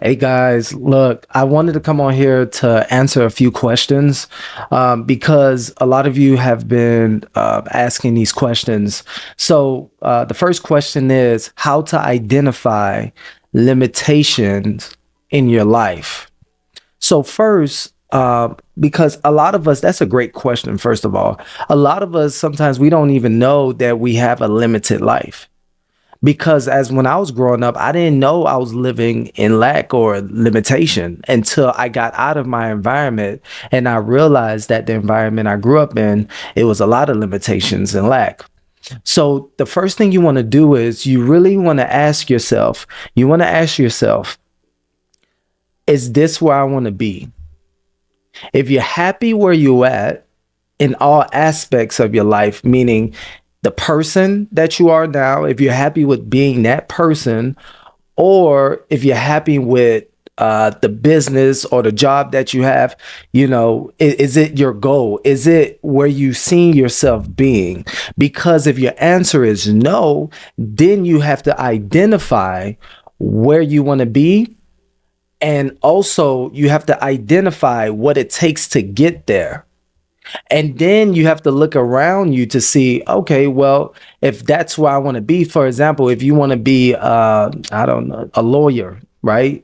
Hey guys, look, I wanted to come on here to answer a few questions because a lot of you have been asking these questions. So, the first question is how to identify limitations in your life. So, first, because a lot of us, that's a great question, first of all. A lot of us sometimes we don't even know that we have a limited life because as when I was growing up, I didn't know I was living in lack or limitation until I got out of my environment and I realized that the environment I grew up in, it was a lot of limitations and lack. So the first thing you want to do is you really want to ask yourself, is this where I want to be? If you're happy where you at in all aspects of your life, meaning the person that you are now, if you're happy with being that person, or if you're happy with the business or the job that you have, is it your goal? Is it where you see yourself being? Because if your answer is no, then you have to identify where you want to be. And also, you have to identify what it takes to get there. And then you have to look around you to see, okay, well, if that's where I want to be, for example, if you want to be, I don't know, a lawyer, right?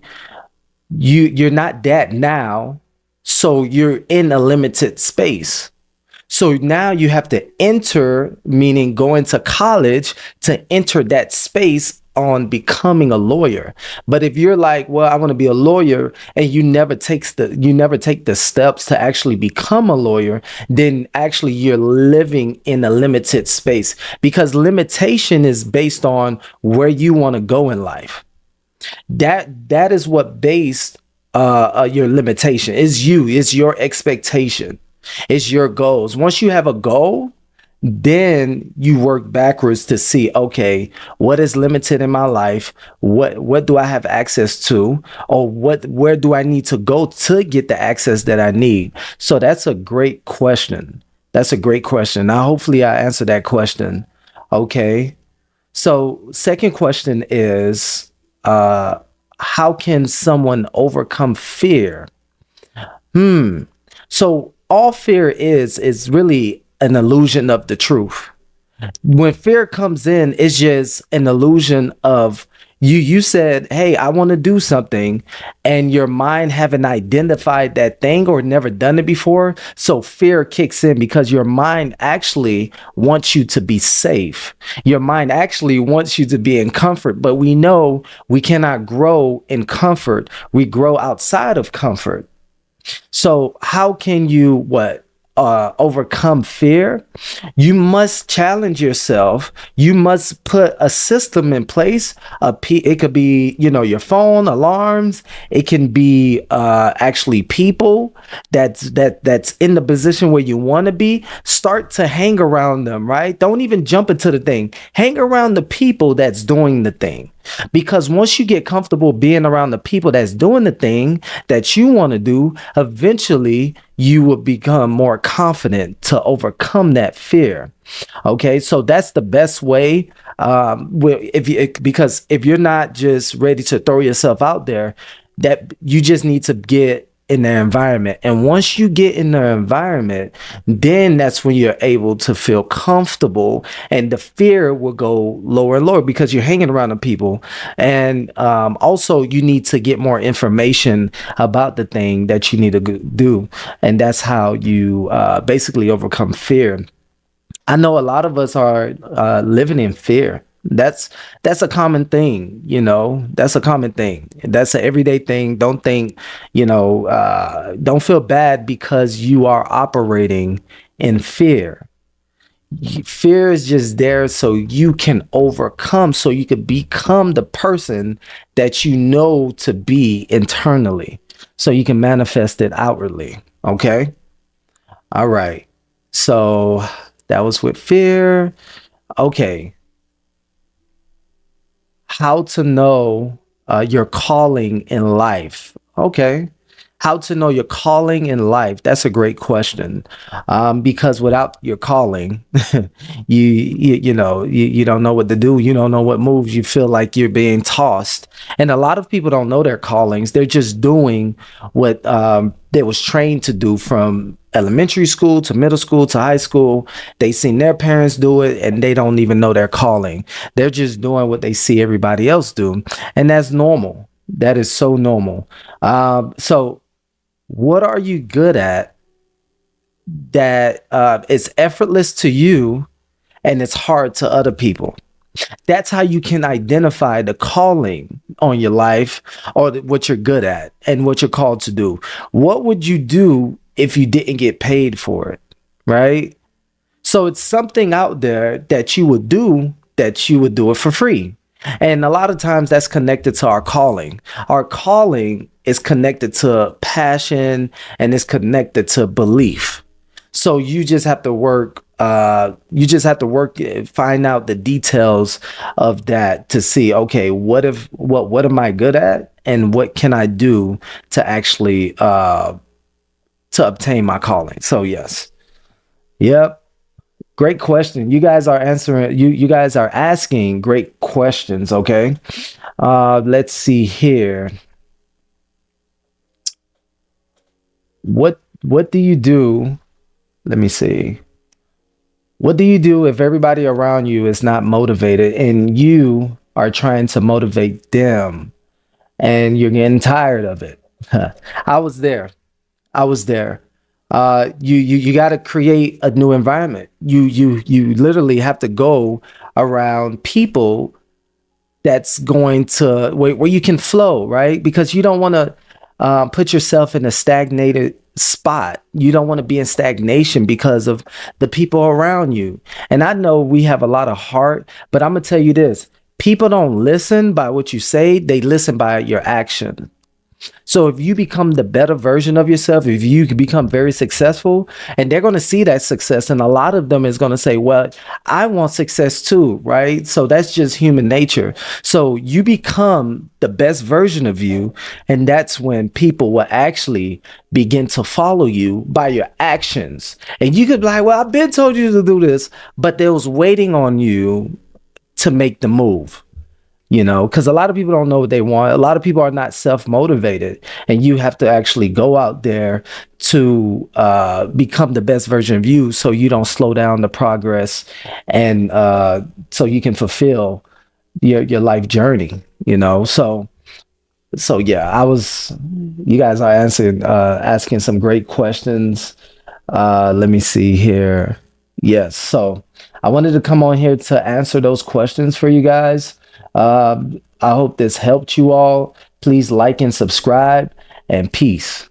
You're not that now, so you're in a limited space. So now you have to enter, meaning going to college to enter that space on becoming a lawyer. But if you're like, well, I want to be a lawyer and you never take the steps to actually become a lawyer, then actually you're living in a limited space because limitation is based on where you want to go in life. That is what based your limitation is your expectation, it's your goals. Once you have a goal, then you work backwards to see, okay, what is limited in my life, what do I have access to, or where do I need to go to get the access that I need. So that's a great question. Now hopefully I answered that question. Okay, so second question is how can someone overcome fear? So all fear is really an illusion of the truth. When fear comes in, it's just an illusion of you said, hey, I want to do something, and your mind haven't identified that thing or never done it before. So fear kicks in because your mind actually wants you to be safe. Your mind actually wants you to be in comfort, but we know we cannot grow in comfort. We grow outside of comfort. So how can you overcome fear? You must challenge yourself. You must put a system in place. It could be, your phone alarms. It can be actually people that's in the position where you want to be. Start to hang around them, right? Don't even jump into the thing. Hang around the people that's doing the thing. Because once you get comfortable being around the people that's doing the thing that you want to do, eventually you will become more confident to overcome that fear. Okay, so that's the best way. Because if you're not just ready to throw yourself out there, that you just need to get in the environment. And once you get in the environment, then that's when you're able to feel comfortable and the fear will go lower and lower because you're hanging around the people. And also, you need to get more information about the thing that you need to do. And that's how you basically overcome fear. I know a lot of us are living in fear. That's a common thing, That's a common thing. That's an everyday thing. Don't think, don't feel bad because you are operating in fear. Fear is just there so you can overcome, so you can become the person that you know to be internally, so you can manifest it outwardly. Okay. All right. So that was with fear. Okay. How to know your calling in life. Okay. How to know your calling in life? That's a great question. Because without your calling, you don't know what to do. You don't know what moves. You feel like you're being tossed. And a lot of people don't know their callings. They're just doing what they was trained to do from elementary school to middle school to high school. They seen their parents do it, and they don't even know their calling. They're just doing what they see everybody else do, and that's normal. That is so normal. So what are you good at that is effortless to you and it's hard to other people? That's how you can identify the calling on your life, or what you're good at and what you're called to do. What would you do if you didn't get paid for it? Right? So it's something out there that you would do it for free. And a lot of times that's connected to our calling. Our calling is connected to passion, and it's connected to belief. So you just have to work find out the details of that to see, okay, what am I good at, and what can I do to actually to obtain my calling. So yes. Yep. Great question. You guys are answering, you guys are asking great questions, okay? Let's see here. What do you do? Let me see. What do you do if everybody around you is not motivated and you are trying to motivate them and you're getting tired of it? I was there. I was there. You got to create a new environment. You literally have to go around people that's going to where you can flow, right? Because you don't want to put yourself in a stagnated spot. You don't want to be in stagnation because of the people around you. And I know we have a lot of heart, but I'm gonna tell you this: people don't listen by what you say; they listen by your action. So if you become the better version of yourself, if you can become very successful, and they're going to see that success, and a lot of them is going to say, well, I want success too, right? So that's just human nature. So you become the best version of you, and that's when people will actually begin to follow you by your actions. And you could be like, well, I've been told you to do this, but they was waiting on you to make the move. Because a lot of people don't know what they want. A lot of people are not self-motivated, and you have to actually go out there to become the best version of you, so you don't slow down the progress, and so you can fulfill your life journey. So yeah, you guys are asking some great questions. Let me see here. Yes, so I wanted to come on here to answer those questions for you guys. I hope this helped you all. Please like and subscribe, and peace.